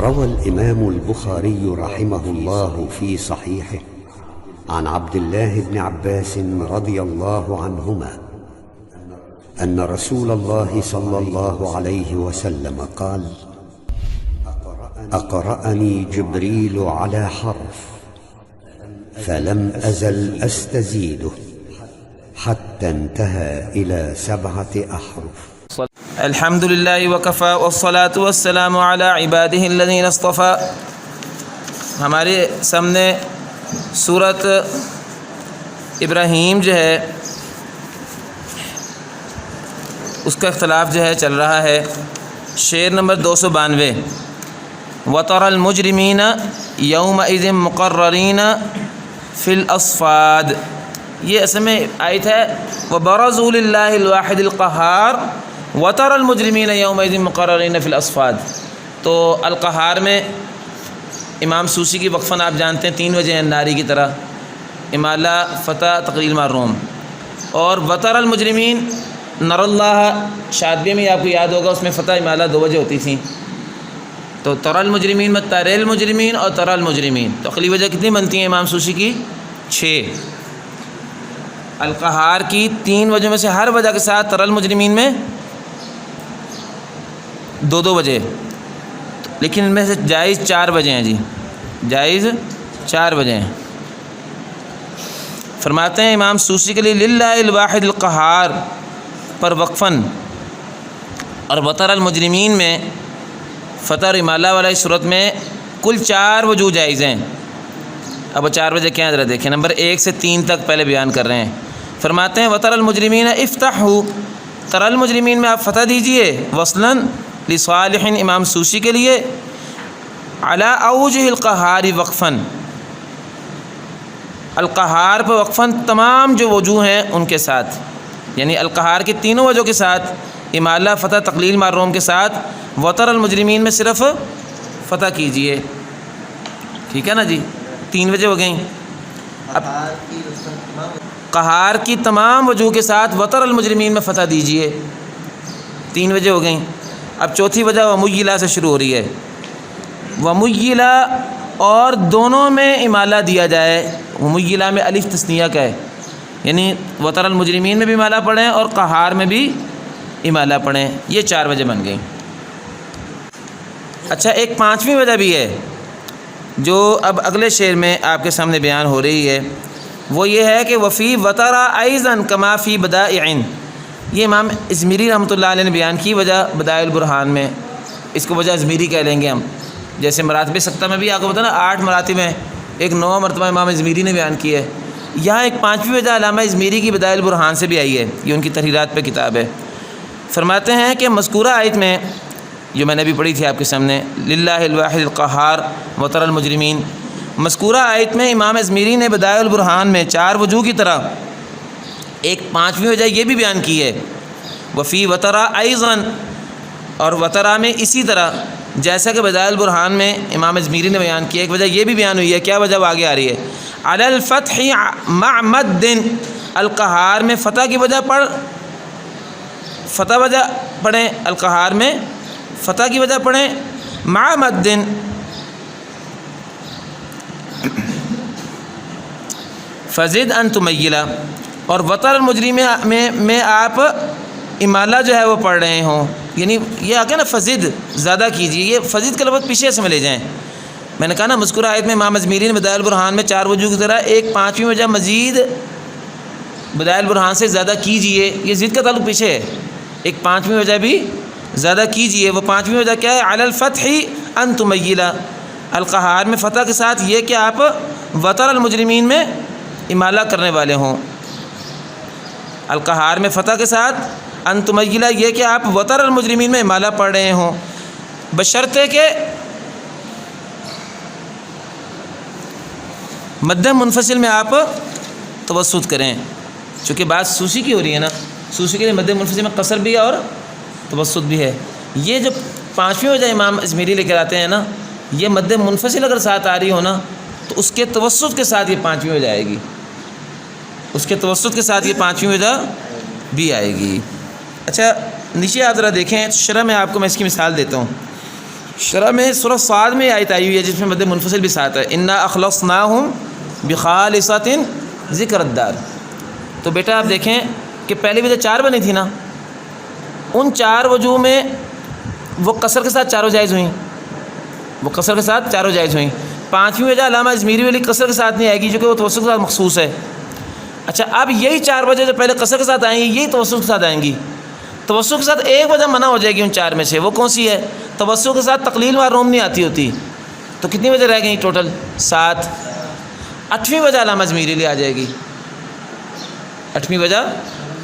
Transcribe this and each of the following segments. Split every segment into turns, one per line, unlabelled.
روى الإمام البخاري رحمه الله في صحيحه عن عبد الله بن عباس رضي الله عنهما أن رسول الله صلى الله عليه وسلم قال: أقرأني جبريل على حرف فلم أزل أستزيده حتى انتهى إلى 7 أحرف.
الحمد لله وكفى والصلاة والسلام على عباده الذين اصطفى. ہمارے سامنے سورت ابراہیم جو ہے اس کا اختلاف جو ہے چل رہا ہے. شعر نمبر 292: وَتَرَى الْمُجْرِمِينَ يَوْمَئِذٍ مُقَرَّرِينَ فِي الْأَصْفَادِ. یہ اصل میں آیت ہے وَبَرَزُوا لِلَّهِ الْوَاحِدِ الْقَهَّارِ وَتَرَى الْمُجْرِمِينَ يَوْمَئِذٍ مُقَرَّرِينَ فِي الْأَصْفَادِ. تو القہار میں امام سوسی کی وقفاً آپ جانتے ہیں 3 وجہ ہیں ناری کی طرح: امالہ، فتح، تقلیل معروم. اور وَتَرَى الْمُجْرِمِينَ نَرَى اللَّهَ شادیہ میں آپ کو یاد ہوگا اس میں فتح امالہ 2 وجہ ہوتی تھیں. تو ترى المجرمین میں ترى المجرمین اور ترى المجرمین. تو عقلی وجہ کتنی بنتی ہیں امام سوسی کی؟ 6. القہار کی 3 وجہ میں سے ہر وجہ کے ساتھ ترى المجرمین میں 2 وجہ، لیکن ان میں سے جائز 4 وجہ ہیں. جی جائز 4 وجہ ہیں. فرماتے ہیں امام سوسی کے لیے للہ الواحد القہار پر وقفاً اور وترى المجرمین میں فتح اور امالہ والا اس صورت میں کل 4 وجوہ جائز ہیں. اب وہ 4 وجہ کیا ہیں ذرا دیکھیں. نمبر 1 سے 3 تک پہلے بیان کر رہے ہیں. فرماتے ہیں وترى المجرمین افتحوا، ترى المجرمین میں آپ فتح دیجئے وصلاً لصالح امام سوسی کے لیے، علی اوجہ القہار وقفاً، القہار پر وقفاً تمام جو وجوہ ہیں ان کے ساتھ، یعنی القہار کی تینوں وجہ کے ساتھ، امالہ، فتح، تقلیل معروم کے ساتھ وترى المجرمین میں صرف فتح کیجئے. ٹھیک ہے نا جی، 3 وجہ ہو گئیں. اب قہار کی تمام وجوہ کے ساتھ وترى المجرمین میں فتح دیجئے، 3 وجہ ہو گئیں. اب چوتھی وجہ وميلا سے شروع ہو رہی ہے. وميلا اور دونوں میں امالہ دیا جائے. وميلا میں الف تثنیہ کا ہے، یعنی وترى المجرمین میں بھی امالہ پڑھیں اور قہار میں بھی امالہ پڑھیں. یہ 4 وجہ بن گئیں. اچھا، ایک 5ویں وجہ بھی ہے جو اب اگلے شعر میں آپ کے سامنے بیان ہو رہی ہے. وہ یہ ہے کہ وفی وترى ایضا کما فی بدائع. یہ امام ازمیری رحمۃ اللہ علیہ نے بیان کی وجہ بدائع البرہان میں. اس کو وجہ ازمیری کہہ لیں گے ہم. جیسے مراتب سکتہ میں بھی آپ کو پتہ نا 8 مراتب ہیں، ایک 9 مرتبہ امام ازمیری نے بیان کی ہے. یہاں ایک 5ویں وجہ علامہ ازمیری کی بدائع البرہان سے بھی آئی ہے. یہ ان کی تحریرات پہ کتاب ہے. فرماتے ہیں کہ مذکورہ آیت میں جو میں نے بھی پڑھی تھی آپ کے سامنے، للہ الواحد القہار وترى المجرمین، مذکورہ آیت میں امام ازمیری نے بدائع البرہان میں 4 وجوہ کی طرح ایک 5ویں وجہ یہ بھی بیان کی ہے وفی وترى ایضا، اور وترى میں اسی طرح جیسا کہ بدائع البرہان میں امام ازمیری نے بیان کیا. ایک وجہ یہ بھی بیان ہوئی ہے. کیا وجہ وہ آگے آ رہی ہے؟ علی الفتح مع مد، القہار میں فتح کی وجہ فتح وجہ پڑھیں، القہار میں فتح کی وجہ پڑھیں مع مد، فزد ان تمیلا. اور وترى المجرمین میں آپ امالہ جو ہے وہ پڑھ رہے ہوں، یعنی یہ آگے نا فزد زیادہ کیجیے. یہ فزد کا لفظ پیچھے سے میں لے جائیں. میں نے کہا نا مذکورہ آیت میں امام ازمیری نے بدائع البرہان میں 4 وجوہ کی طرح ایک 5ویں وجہ مزید بدائع البرہان سے زیادہ کیجیے. یہ ضد کا تعلق پیچھے ہے. ایک 5ویں وجہ بھی زیادہ کیجیے. وہ 5ویں وجہ کیا ہے؟ علی الفتح ان تمیلا، القہار میں فتح کے ساتھ یہ کہ آپ وترى المجرمین میں امالہ کرنے والے ہوں. القہار میں فتح کے ساتھ ان تمیلا، یہ کہ آپ وترى المجرمین میں امالہ پڑھ رہے ہوں، بشرطے کہ مد منفصل میں آپ توسط کریں. چونکہ بات سوسی کی ہو رہی ہے نا، سوسی کے لیے مد منفصل میں قصر بھی ہے اور توسط بھی ہے. یہ جو 5ویں وجہ امام ازمیری لے کر آتے ہیں نا، یہ مد منفصل اگر ساتھ آ رہی ہو نا تو اس کے توسط کے ساتھ یہ 5ویں وجہ آئے گی. اس کے توسط کے ساتھ یہ 5ویں وجہ بھی آئے گی. اچھا نیچے آپ ذرا دیکھیں، شرح میں آپ کو میں اس کی مثال دیتا ہوں. شرح میں سورہ صاد میں آیت آئی ہوئی ہے جس میں مد منفصل بھی ساتھ ہے، انا اخلصناہم بخالصۃ ذکر الدار۔ تو بیٹا آپ دیکھیں کہ پہلی وجہ 4 بنی تھی نا، ان 4 وجوہ میں وہ قصر کے ساتھ چاروں جائز ہوئیں، وہ قصر کے ساتھ چاروں جائز ہوئیں۔ 5ویں وجہ علامہ ازمیری والی قصر کے ساتھ نہیں آئے گی کیونکہ وہ توسط کے ساتھ مخصوص ہے۔ اچھا اب یہی 4 وجہ جو پہلے قصر کے ساتھ آئیں گی یہی توسط کے ساتھ آئیں گی۔ توسط کے ساتھ ایک وجہ منع ہو جائے گی ان 4 میں سے، وہ کون سی ہے؟ توسط کے ساتھ تقلیل و روم نہیں آتی ہوتی، تو کتنی وجہ رہ گئی ٹوٹل؟ 7۔ 8ویں وجہ علامہ ازمیری لیے آ جائے گی، 8ویں وجہ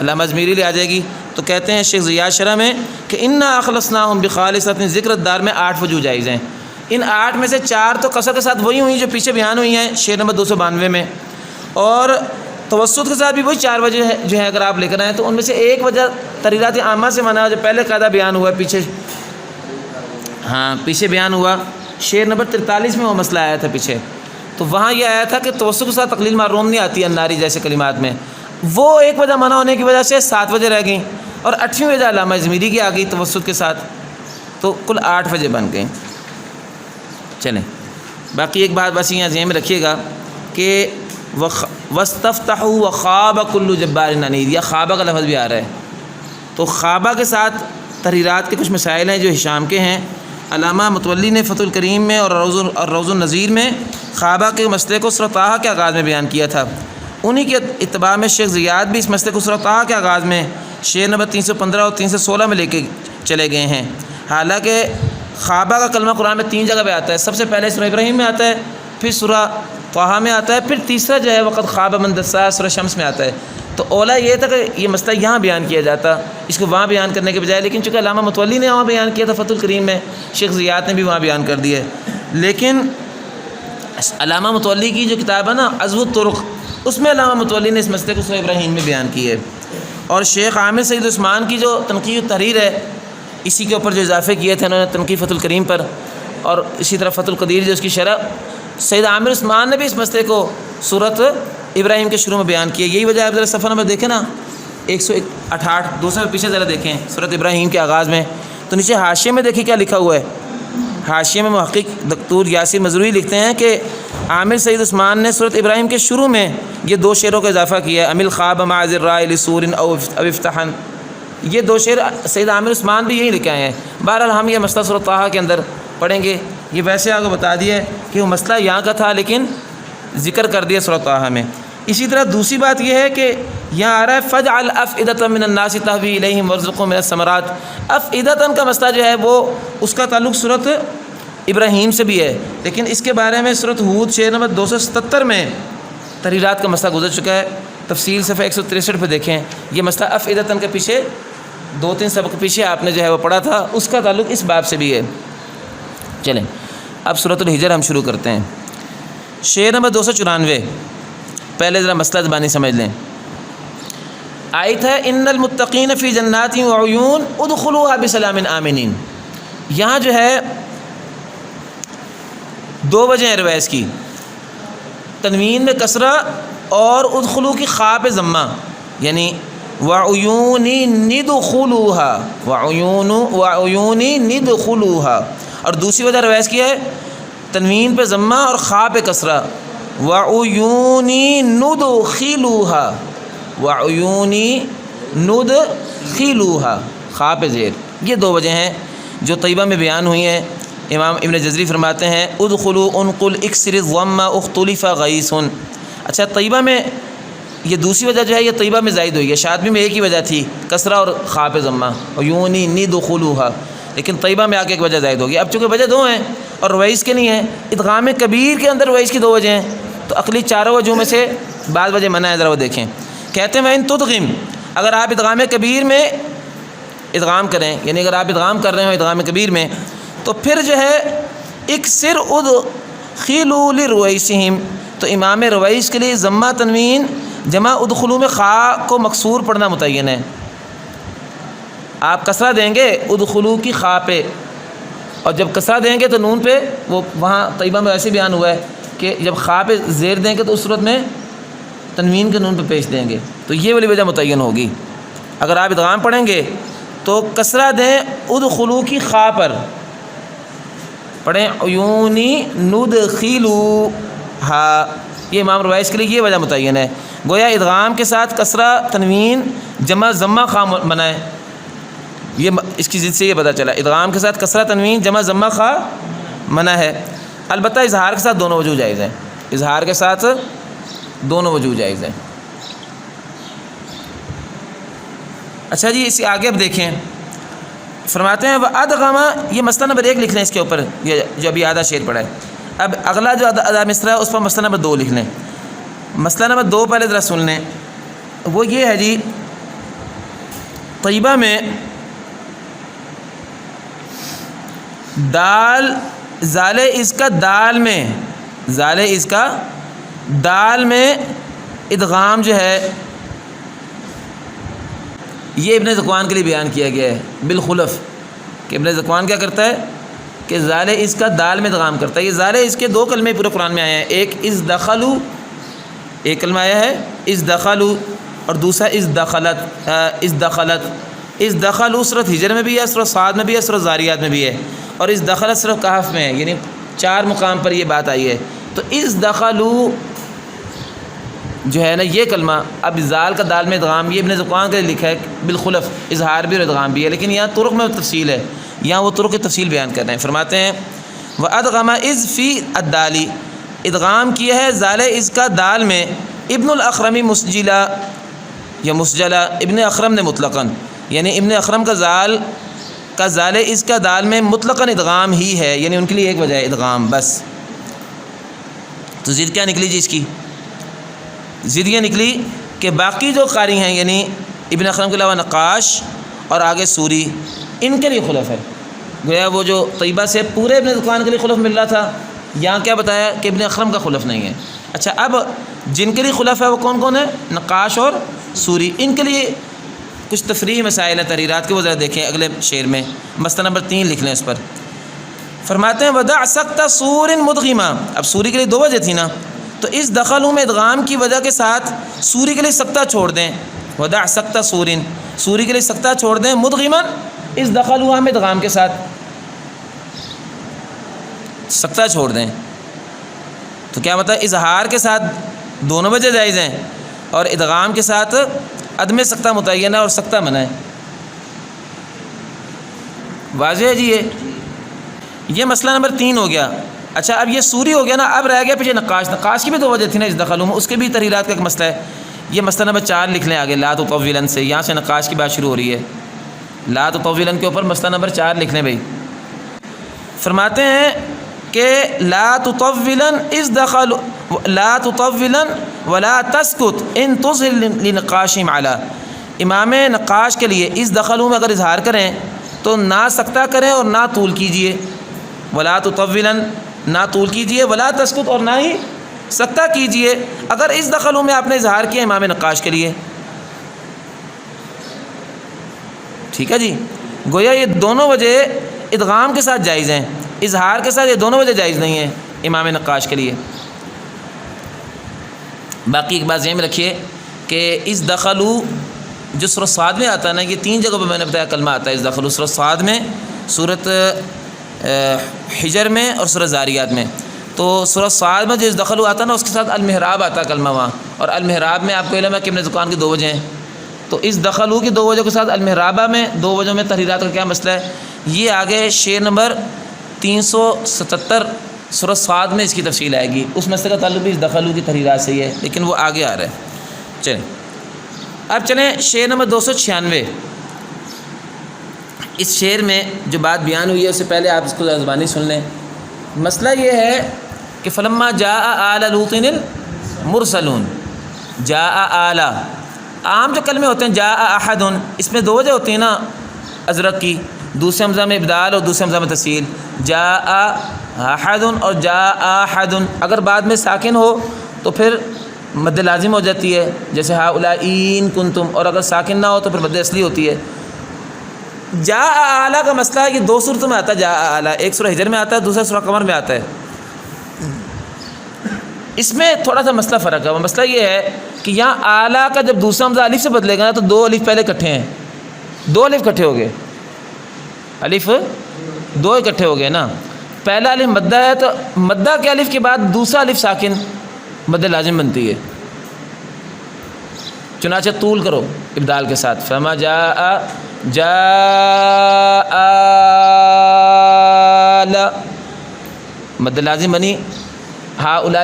علامہ ازمیری لیے آ جائے گی۔ تو کہتے ہیں شیخ ضیاء شرح میں کہ انا اخلصناہم بخالصۃ ذکر الدار میں 8 وجوہ جائز ہیں۔ ان 8 میں سے 4 تو قصر کے ساتھ وہی ہوئی جو پیچھے بیان ہوئی ہیں شعر نمبر 292 میں، اور توسط کے ساتھ بھی وہی 4 وجہ جو ہے اگر آپ لے کر آئیں تو ان میں سے ایک وجہ تحریرات عامہ سے منع جو پہلے قاعدہ بیان ہوا پیچھے، پیچھے بیان ہوا شعر نمبر 43 میں وہ مسئلہ آیا تھا پیچھے، تو وہاں یہ آیا تھا کہ توسط کے ساتھ تقلیل معروم نہیں آتی الناری جیسے کلمات میں، وہ ایک وجہ منع ہونے کی وجہ سے 7 وجہ رہ گئیں، اور 8ویں وجہ علامہ ازمیری کی آ گئی توسط کے ساتھ، تو کل 8 وجہ بن گئیں۔ چلیں باقی ایک بات بس یہاں ذہن میں رکھیے گا کہ وَاسْتَفْتَحُوا وَخَابَ كُلُّ جَبَّارٍ عَنِيدٍ، یا خوابہ کا لفظ بھی آ رہا ہے، تو خوابہ کے ساتھ تحریرات کے کچھ مسائل ہیں جو ہشام کے ہیں۔ علامہ متولی نے فتح الکریم میں اور روض النظیر میں خوابہ کے مسئلے کو سورۃ طٰہٰ کے آغاز میں بیان کیا تھا، انہی کے اتباع میں شیخ زیاد بھی اس مسئلے کو سورۃ طٰہٰ کے آغاز میں شعر نمبر 315 اور 316 میں لے کے چلے گئے ہیں۔ حالانکہ خوابہ کا کلمہ قرآن میں 3 جگہ پہ آتا ہے، سب سے پہلے سورہ ابراہیم میں آتا ہے، پھر سورہ طٰہٰ میں آتا ہے، پھر تیسرا جو ہے وقت خواب من دسا سورہ شمس میں آتا ہے۔ تو اولا یہ تھا کہ یہ مسئلہ یہاں بیان کیا جاتا، اس کو وہاں بیان کرنے کے بجائے، لیکن چونکہ علامہ متولی نے وہاں بیان کیا تھا فتح الکریم میں، شیخ زیاد نے بھی وہاں بیان کر دیا ہے۔ لیکن علامہ متولی کی جو کتاب ہے نا عذب الطرق، اس میں علامہ متولی نے اس مسئلے کو سورہ ابراہیم میں بیان کی ہے، اور شیخ عامر سید عثمان کی جو تنقیح التحریر ہے اسی کے اوپر جو اضافے کیے تھے انہوں نے تنقیح فتح الکریم پر، اور اسی طرح فتح القدیر جو اس کی شرح، سید عامر عثمان نے بھی اس مسئلے کو سورۃ ابراہیم کے شروع میں بیان کیا۔ یہی وجہ آپ ذرا صفحہ نمبر دیکھیں نا 168 دوسرے پیچھے ذرا دیکھیں سورۃ ابراہیم کے آغاز میں، تو نیچے حاشیے میں دیکھیں کیا لکھا ہوا ہے۔ حاشیے میں محقق دکتور یاسر مزروعی لکھتے ہیں کہ عامر سید عثمان نے سورۃ ابراہیم کے شروع میں یہ 2 شعروں کا اضافہ کیا ہے، امل خواب مع ذرائے لسور او افتحن، یہ 2 شعر سید عامر عثمان بھی یہی لکھے آئے ہیں۔ بہرحال ہم یہ مسئلہ سورۃ طٰہٰ کے اندر پڑھیں گے، یہ ویسے آپ کو بتا دیا ہے کہ وہ مسئلہ یہاں کا تھا لیکن ذکر کر دیا سورۃ طٰہٰ میں۔ اسی طرح دوسری بات یہ ہے کہ یہاں آ رہا ہے فَاجْعَلْ أَفْئِدَةً مِّنَ النَّاسِ تَهْوِي إِلَيْهِمْ وَارْزُقْهُم مِّنَ الثَّمَرَاتِ، افئدتاً کا مسئلہ جو ہے وہ اس کا تعلق سورۃ ابراہیم سے بھی ہے، لیکن اس کے بارے میں سورۃ ہود شعر نمبر 277 میں تحریرات کا مسئلہ گزر چکا ہے، تفصیل صفحہ 163 پہ دیکھیں، یہ مسئلہ افئدتاً کے پیچھے 2-3 سبق پیچھے آپ نے جو ہے وہ پڑھا تھا، اس کا تعلق اس باب سے بھی ہے۔ چلیں اب سورۃ الحجر ہم شروع کرتے ہیں، شعر نمبر 294، پہلے ذرا مسئلہ زبانی سمجھ لیں۔ آیت ہے ان المتقین فی جنات وعیون ادخلوها بسلام آمنین، یہاں جو ہے 2 وجہ ہیں روایت کی، تنوین میں کسرہ اور ادخلو کی خاء پہ ضمہ، یعنی وعیون ندخلوها، وعیون ندخلوها، اور دوسری وجہ روایت کی ہے تنوین پہ ضمہ اور خاء پہ کسرہ، وعیون ندخلوها، وعیون ندخلوها، خاء پہ زیر، یہ 2 وجہ ہیں جو طیبہ میں بیان ہوئی ہیں۔ امام ابن جزری فرماتے ہیں ادخلوا انقل اکسر الضم اختلف غیث، اچھا طیبہ میں یہ دوسری وجہ جو ہے یہ طیبہ میں زائد ہوئی ہے، شاطبی میں ایک ہی وجہ تھی کسرہ اور خاء پہ ضمہ عیون ندخلوها، لیکن طیبہ میں آ کے ایک وجہ زائد ہوگی۔ اب چونکہ وجہ 2 ہیں اور رویس کے نہیں ہیں، ادغام کبیر کے اندر رویس کی 2 وجہ ہیں، تو عقلی 4 وجہوں میں سے بعض وجہ منع ہے، ذرا وہ دیکھیں۔ کہتے ہیں وَإِن تُدْغِمْ، اگر آپ ادغام کبیر میں ادغام کریں، یعنی اگر آپ ادغام کر رہے ہو ادغام کبیر میں، تو پھر جو ہے اکسر ادخلوا لرویسہم، تو امام رویس کے لیے ضمہ تنوین جمع ادخلو میں خاء کو مکسور پڑھنا متعین ہے۔ آپ کسرہ دیں گے ادخلو کی خاء پہ، اور جب کسرہ دیں گے تو نون پہ، وہ وہاں طیبہ میں ایسے بیان ہوا ہے کہ جب خاء پہ زیر دیں گے تو اس صورت میں تنوین کے نون پہ پیش دیں گے، تو یہ والی وجہ متعین ہوگی۔ اگر آپ ادغام پڑھیں گے تو کسرہ دیں ادخلو کی خاء پر، پڑھیں عیونی ندخلوہا، یہ امام روائس کے لیے یہ وجہ متعین ہے، گویا ادغام کے ساتھ کسرہ تنوین جمع ضمہ خا منع ہے، یہ اس کی ضد سے یہ پتہ چلا، ادغام کے ساتھ کسرہ تنوین جمع ضمہ خا منع ہے، البتہ اظہار کے ساتھ دونوں وجوہ جائز ہیں، اظہار کے ساتھ دونوں وجوہ جائز ہیں۔ اچھا جی، اس سے آگے اب دیکھیں، فرماتے ہیں وَأَدْغَمَ، یہ مسئلہ نمبر 1 لکھ لیں اس کے اوپر، یہ جو ابھی آدھا شعر پڑھا ہے۔ اب اگلا جو آدھا مصرع ہے اس پر مسئلہ نمبر 2 لکھ لیں۔ مسئلہ نمبر 2 پہلے ذرا سن لیں، وہ یہ ہے جی، طیبہ میں دال زال اس کا دال میں، زال اس کا دال میں ادغام جو ہے یہ ابن ذکوان کے لیے بیان کیا گیا ہے بالخلف، کہ ابن ذکوان کیا کرتا ہے کہ زال اس کا دال میں ادغام کرتا ہے۔ یہ زال اس کے 2 کلمے پورے قرآن میں آئے ہیں، ایک از دخلو، ایک کلمہ آیا ہے از دخلو، اور دوسرا از دخلت، از دخلت، از دخلو سورۃ ہجر میں بھی ہے، سورۃ صاد میں بھی ہے، سورۃ ذاریات میں بھی ہے، اور از دخلت سورۃ کہف میں ہے، یعنی 4 مقام پر یہ بات آئی ہے۔ تو از دخلو جو ہے نا یہ کلمہ، اب زال کا دال میں ادغام، یہ ابن ذکوان کے لیے لکھا ہے بالخلف، اظہار بھی اور ادغام بھی ہے، لیکن یہاں طرق میں تفصیل ہے، یہاں وہ طرق کی تفصیل بیان کر رہے ہیں۔ فرماتے ہیں وَأَدْغَمَ إِذْ فِي الدَّالِ، ادغام کیا ہے زال اس کا دال میں، ابن الاخرمی مسجلا یا مسجلا، ابن اخرم نے مطلقاً، یعنی ابن اخرم کا زال اس کا دال میں مطلقاً ادغام ہی ہے، یعنی ان کے لیے ایک وجہ ہے ادغام بس۔ تو ضد کیا نکلی جی اس کی؟ ضد یہ نکلی کہ باقی جو قاری ہیں، یعنی ابن اخرم کے علاوہ نقاش اور آگے سوری، ان کے لیے خلف ہے، گویا وہ جو طیبہ سے پورے ابن ذکوان کے لیے خلف مل رہا تھا، یہاں کیا بتایا کہ ابن اخرم کا خلف نہیں ہے۔ اچھا، اب جن کے لیے خلف ہے وہ کون کون ہے؟ نقاش اور سوری، ان کے لیے کچھ تفریحی مسائل ہیں تحریرات کے، وہ ذرا دیکھیں اگلے شعر میں، مسئلہ نمبر 3 لکھ لیں اس پر۔ فرماتے ہیں وَدَعْ سَقْطَ سُورٍ مُدْغِمًا، اب سوری کے لیے 2 وجہ تھی نا، تو اس دخلوں میں ادغام کی وجہ کے ساتھ سوری کے لیے سکتہ چھوڑ دیں، وَدَعْ سَقْطَ سُورٍ، سوری کے لیے سکتہ چھوڑ دیں، مُدْغِمًا اس دخلوا میں ادغام کے ساتھ سکتہ چھوڑ دیں، تو کیا مطلب اظہار کے ساتھ دونوں وجہ جائز ہیں اور ادغام کے ساتھ عدم سکتہ متعین ہے اور سکتہ منع ہے۔ واضح ہے جی یہ مسئلہ نمبر 3 ہو گیا۔ اچھا، اب یہ سوری ہو گیا نا، اب رہ گیا پیچھے نقاش کی بھی 2 وجہ تھی نا اس دخلوں میں، اس کے بھی تحریرات کا ایک مسئلہ ہے، یہ مسئلہ نمبر 4 لکھ لیں آگے، لا تطولاً سے، یہاں سے نقاش کی بات شروع ہو رہی ہے، لا تطولاً کے اوپر مسئلہ نمبر 4 لکھ لیں بھائی۔ فرماتے ہیں کہ لا تطولاً اس دخل لا تطولاً ولا تسکت ان تظہر لنقاش علی، امام نقاش کے لیے اس دخلوں میں اگر اظہار کریں تو نہ سکتہ کریں اور نہ طول کیجئے، ولا تطولاً نہ طول کیجئے، ولا تسکت اور نہ ہی سکتہ کیجئے، اگر اس دخلوں میں آپ نے اظہار کیا امام نقاش کے لیے، ٹھیک ہے جی، گویا یہ دونوں وجہ ادغام کے ساتھ جائز ہیں، اظہار کے ساتھ یہ دونوں وجہ جائز نہیں ہیں امام نقاش کے لیے۔ باقی ایک بات ذہن میں رکھیے کہ اس دخلو جو سورۃ صاد میں آتا ہے نا، یہ 3 جگہ پہ میں نے بتایا کلمہ آتا ہے اس دخلو، سورۃ صاد میں، سورۃ حجر میں اور سورۃ ذاریات میں۔ تو سورۃ صاد میں جو اس دخلو آتا ہے نا، اس کے ساتھ المحراب آتا ہے کلمہ وہاں، اور المحراب میں آپ کو علم ہے کہ ابن ذکوان کی 2 وجہ ہیں، تو اس دخلو کی 2 وجہ کے ساتھ المحرابہ میں 2 وجہوں میں تحریرات کا کیا مسئلہ ہے، یہ آگے شعر نمبر 377 سورۃ صاد میں اس کی تفصیل آئے گی، اس مسئلے کا تعلق بھی اس دخلو کی تحریرات سے ہی ہے، لیکن وہ آگے آ رہا ہے۔ چلیں اب چلیں شعر نمبر 296، اس شعر میں جو بات بیان ہوئی ہے اس سے پہلے آپ اس کو زبانی سن لیں۔ مسئلہ یہ ہے کہ فلما جاء آل لوط المرسلون، جاء آل، عام جو کلمے ہوتے ہیں جاء احد، اس میں 2 وجہ ہوتی ہیں نا ازرق کی، دوسرے حمزہ میں ابدال اور دوسرے حمزہ میں تسہیل، جاء احد اور جاء احد، اگر بعد میں ساکن ہو تو پھر مد لازم ہو جاتی ہے، جیسے ہؤلاء کنتم، اور اگر ساکن نہ ہو تو پھر مد اصلی ہوتی ہے۔ جاء اعلیٰ کا مسئلہ ہے کہ 2 صورتوں میں آتا ہے جاء اعلیٰ، ایک سورہ ہجر میں آتا ہے، دوسرا سورہ قمر میں آتا ہے، اس میں تھوڑا سا مسئلہ فرق ہے۔ وہ مسئلہ یہ ہے کہ یہاں اعلیٰ کا جب دوسرا حمزہ الف سے بدلے گا نا تو 2 الف پہلے اکٹھے ہیں، 2 الف اکٹھے ہو گئے، الف 2 اکٹھے ہو گئے نا، پہلا الف مدہ ہے تو مدہ کے الف کے بعد دوسرا الف ساکن مد لازم بنتی ہے، چنانچہ طول کرو ابدال کے ساتھ، فما جاء مد لازم بنی ہاؤلاء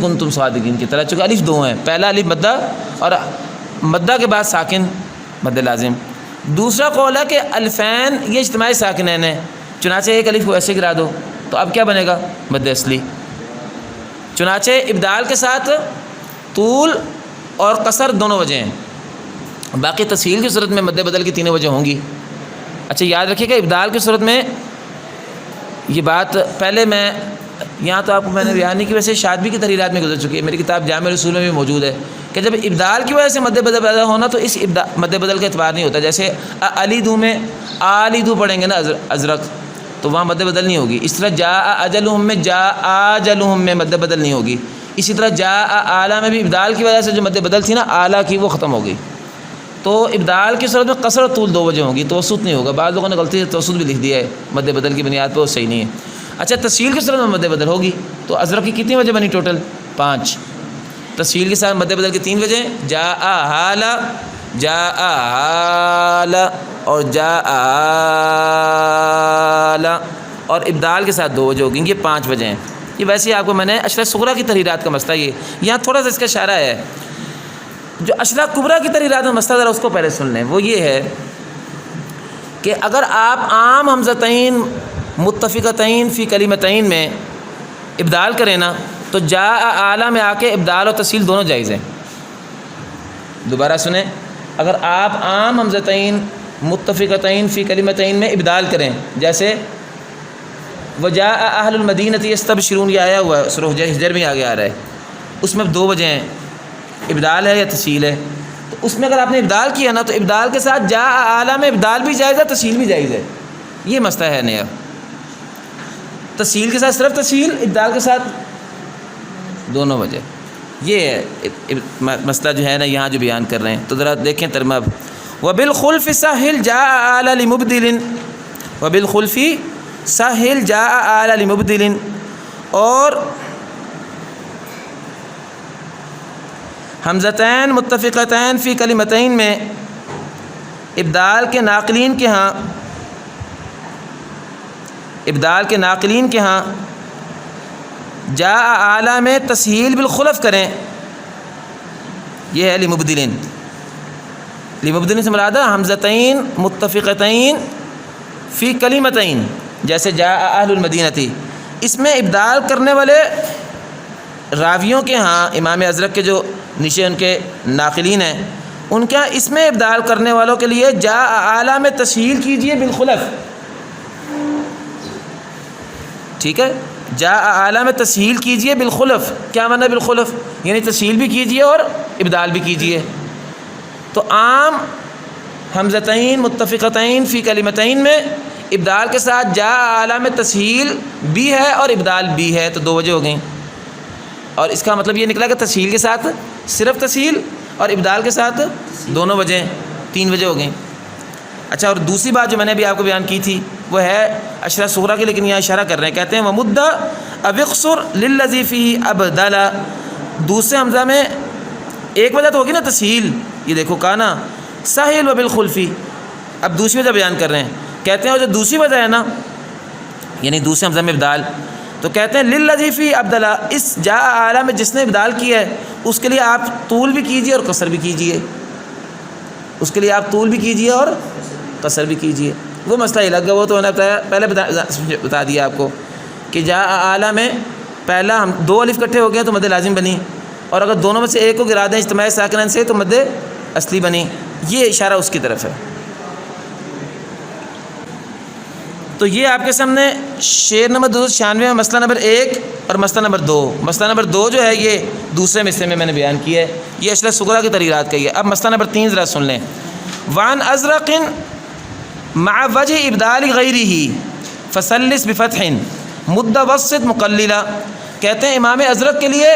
کنتم صادقین کی طرح، چونکہ الف دو ہیں، پہلا الف مدہ اور مدہ کے بعد ساکن مد لازم۔ دوسرا قول ہے کہ الفین یہ اجتماعی ساکنین ہیں، چنانچہ ایک الف کو ایسے گرا دو تو اب کیا بنے گا؟ مد اصلی۔ چنانچہ ابدال کے ساتھ طول اور قصر دونوں وجہ ہیں، باقی تسہیل کی صورت میں مد بدل کی تینوں وجہ ہوں گی۔ اچھا یاد رکھیے کہ ابدال کی صورت میں یہ بات پہلے میں یہاں تو آپ کو میں نے بیان نہیں کی، ویسے شاطبی کی تحریرات میں گزر چکی ہے، میری کتاب جامع رسول میں بھی موجود ہے کہ جب ابدال کی وجہ سے مد بدل پیدا ہونا تو اس مد بدل کا اعتبار نہیں ہوتا، جیسے علی دو میں آلی دو پڑھیں گے نا ازرق تو وہاں مد بدل نہیں ہوگی، اس طرح جا اجلہم میں جا آجلہم میں مد بدل نہیں ہوگی، اسی طرح جا اعلیٰ میں بھی ابدال کی وجہ سے جو مد بدل تھی نا اعلیٰ کی وہ ختم ہو گئی۔ تو ابدال کی صورت میں قصر اور طول دو وجہ ہوں گی، توسط نہیں ہوگا، بعض لوگوں نے غلطی سے توسط بھی لکھ دیا ہے مد بدل کی بنیاد پہ، وہ صحیح نہیں ہے۔ اچھا تسہیل کی صورت میں مد بدل ہوگی تو ازرق کی کتنی وجہ بنی ٹوٹل؟ 5۔ تسہیل کے ساتھ مد بدل کی 3 وجہ، جا حال جا حال اور جا حال، اور ابدال کے ساتھ 2 وجہ ہوگی، یہ 5 وجہ ہیں۔ یہ ویسے ہی آپ کو میں نے اشرح صغریٰ کی تحریرات کا مسئلہ یہ یہاں تھوڑا سا اس کا اشارہ ہے، جو اشرح کبریٰ کی تحریرات میں مسئلہ ذرا اس کو پہلے سن لیں۔ وہ یہ ہے کہ اگر آپ عام حمزتین متفقتین فی کلمتین میں ابدال کریں نا تو جا اعلیٰ میں آ کے ابدال اور تسہیل دونوں جائز ہیں۔ دوبارہ سنیں، اگر آپ عام حمزتین متفقتین فی کلمتین میں ابدال کریں، جیسے وجاء اہل المدینۃ یستبشرون، یہ آیا ہوا ہے سورہ حجر میں آگے آ رہا ہے، اس میں 2 وجہ ہیں، ابدال ہے یا تسہیل ہے، تو اس میں اگر آپ نے ابدال کیا نا تو ابدال کے ساتھ جا اعلیٰ میں ابدال بھی جائز ہے، تسہیل بھی جائز ہے، یہ مسئلہ ہے نیا۔ تسہیل کے ساتھ صرف تسہیل، ابدال کے ساتھ دونوں وجہ، یہ ہے مسئلہ جو ہے نا یہاں جو بیان کر رہے ہیں۔ تو ذرا دیکھیں ترجمہ، وبالخلف سہل جاء اعلیٰ لمبدل، وبالخلف سہل جاء اعلیٰ لمبدل، اور حمزتین متفقتین فی کلمتین میں ابدال کے ناقلین کے ہاں جاء اعلیٰ میں تسہیل بالخلف کریں، یہ ہے لمبدلین۔ لمبدلین سے مراد ہے حمزتین متفقتین فی کلمتین، جیسے جاء اہل المدینۃ، اس میں ابدال کرنے والے راویوں کے ہاں، امام ازرق کے جو نیچے ان کے ناقلین ہیں ان کے ہاں اس میں ابدال کرنے والوں کے لیے جاء اعلیٰ میں تسہیل کیجئے بالخلف، ٹھیک ہے، جاء اعلیٰ میں تسہیل کیجئے بالخلف، کیا معنی بالخلف؟ یعنی تسہیل بھی کیجئے اور ابدال بھی کیجئے۔ تو عام حمزتین متفقتین فی کلمتین میں ابدال کے ساتھ جاء اعلیٰ میں تسہیل بھی ہے اور ابدال بھی ہے، تو 2 وجہ ہو گئیں، اور اس کا مطلب یہ نکلا کہ تسہیل کے ساتھ صرف تسہیل اور ابدال کے ساتھ دونوں وجہ، 3 وجہ ہو گئیں۔ اچھا، اور دوسری بات جو میں نے ابھی آپ کو بیان کی تھی وہ ہے اشرح صغریٰ کی، لیکن یہاں اشارہ کر رہے ہیں، کہتے ہیں ومد ابقصر للذی فیہ ابدل، دوسرے حمزہ میں ایک وجہ تو ہوگی نا تسہیل، یہ دیکھو کہا نا سہل وبالخلفی، اب دوسری وجہ بیان کر رہے ہیں، کہتے ہیں جو دوسری وجہ ہے نا یعنی دوسرے حمزہ میں ابدال، تو کہتے ہیں للذی فیہ ابدل، اس جاء اعلیٰ میں جس نے ابدال کیا ہے اس کے لیے آپ طول بھی کیجئے اور قصر بھی کیجئے، اس کے لیے آپ طول بھی کیجئے اور قصر بھی کیجئے۔ وہ مسئلہ الگ ہے، وہ تو میں نے بتایا پہلے بتا دیا آپ کو کہ جاء اعلیٰ میں پہلا ہم 2 الف اکٹھے ہو گئے تو مد لازم بنی، اور اگر دونوں میں سے ایک کو گرا دیں اجتماعی ساکنین سے تو مد اصلی بنی، یہ اشارہ اس کی طرف ہے۔ تو یہ آپ کے سامنے شعر نمبر 296 میں مسئلہ نمبر 1 اور مسئلہ نمبر 2، مسئلہ نمبر 2 جو ہے یہ دوسرے حصے میں نے بیان کیا ہے، یہ اشرح صغریٰ کی تحریرات کا ہی ہے۔ اب مسئلہ نمبر 3 ذرا سن لیں، وعن ازرق مع وجہ ابدال غیرہ فثلث بفتح مد وسط مقللہ، کہتے ہیں امام ازرق کے لیے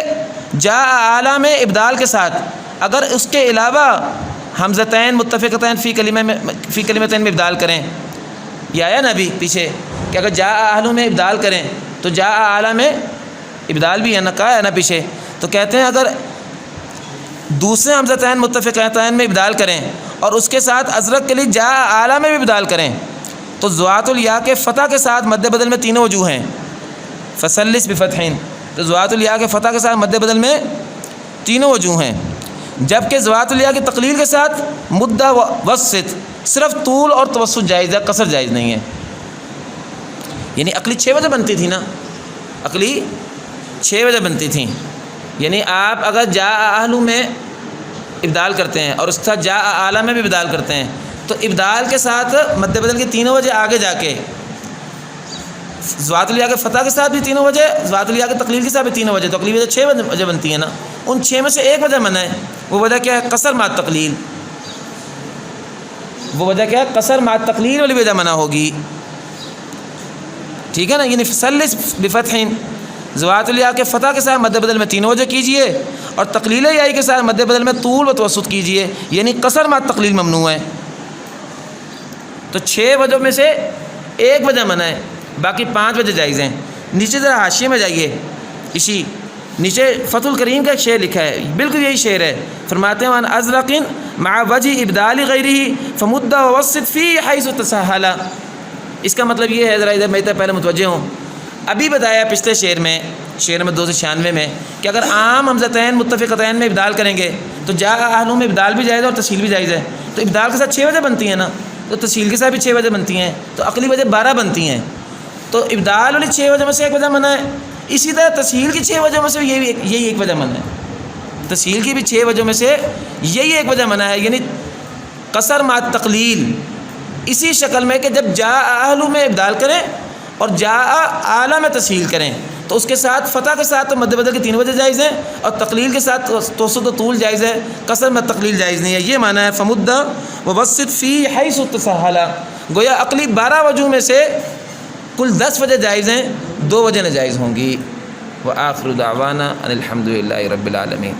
جاء اعلیٰ میں ابدال کے ساتھ اگر اس کے علاوہ حمزتین متفقتین فی کلمتین میں ابدال کریں، یہ آیا نا ابھی پیچھے کہ اگر جاء اہل میں ابدال کریں تو جاء اعلیٰ میں ابدال بھی ہے نہ، کہا ہے نا پیچھے. تو کہتے ہیں اگر دوسرے حمزتین متفقتین میں ابدال کریں اور اس کے ساتھ ازرق کے لیے جاء اعلیٰ میں بھی ابدال کریں تو ذوات الیا کے فتح کے ساتھ مد بدل میں تینوں وجوہ ہیں. فسلس بفتحین، تو ذوات الیا کے فتح کے ساتھ مد بدل میں تینوں وجوہ ہیں. جبکہ ذوات الیا کی تقلیل کے ساتھ مدہ وسط صرف طول اور توسط جائز ہے، قصر جائز نہیں ہے. یعنی عقلی 6 وجہ بنتی تھی نا، عقلی 6 وجہ بنتی تھیں. یعنی آپ اگر جاء اہل میں ابدال کرتے ہیں اور اس کے ساتھ جاء اعلیٰ میں بھی ابدال کرتے ہیں تو ابدال کے ساتھ مد بدل کے تینوں وجہ آگے جا کے ذوات الیا کے فتح کے ساتھ بھی تینوں وجہ، ذوات الیا کے تقلیل کے ساتھ بھی تینوں وجہ، تو عقلی وجہ 6 وجہ بنتی ہیں نا. ان 6 میں سے ایک وجہ منع ہے. وہ وجہ کیا ہے؟ قصر مع تقلیل. وہ وجہ کیا ہے؟ قصر مع تقلیل والی وجہ منع ہوگی. ٹھیک ہے نا. یعنی فسلس بفتحین، ذوات الیا کے فتح کے ساتھ مد بدل میں تینوں وجہ کیجئے اور تقلیل یائی کے ساتھ مد بدل میں طول و توسط کیجئے. یعنی قصر مع تقلیل ممنوع ہے. تو 6 وجہ میں سے ایک وجہ منع ہے، باقی 5 وجہ جائز ہیں. نیچے ذرا حاشیے میں جائیے، اسی نیچے فتح الکریم کا ایک شعر لکھا ہے، بالکل یہی شعر ہے. فرماتے ہیں وان ازرق مع وجہ ابدال غیرہ فمدہ ووسط فی حیث تسہل. اس کا مطلب یہ ہے، ذرا ادھر میری طرف پہلے متوجہ ہوں. ابھی بتایا پچھلے شعر میں 296 میں کہ اگر عام حمزتین متفقتین میں ابدال کریں گے تو جاء اہل میں ابدال بھی جائز ہے اور تسہیل بھی جائز ہے. تو ابدال کے ساتھ 6 وجہ بنتی ہیں نا، تو تسہیل کے ساتھ بھی 6 وجہ بنتی ہیں، تو عقلی وجہ 12 بنتی ہیں. تو ابدال والی 6 وجہ میں سے ایک وجہ منع ہے. اسی طرح تسہیل کی 6 وجہ میں سے یہی ایک وجہ منع ہے. تسہیل کی بھی 6 وجہ میں سے یہی ایک وجہ منع ہے. یعنی قصر مع تقلیل اسی شکل میں کہ جب جاء اہل میں ابدال کریں اور جاء اعلیٰ میں تسہیل کریں تو اس کے ساتھ فتح کے ساتھ مد بدل کے 3 وجہ جائز ہیں اور تقلیل کے ساتھ توسط و طول جائز ہے، قصر میں تقلیل جائز نہیں ہے. یہ معنی ہے فمدہ ووسط فی حیث تسہل. گویا عقلی 12 وجوہ میں سے کل 10 وجہ جائز ہیں، 2 وجہ ناجائز ہوں گی. وآخر دعوانا ان الحمد للہ رب العالمین.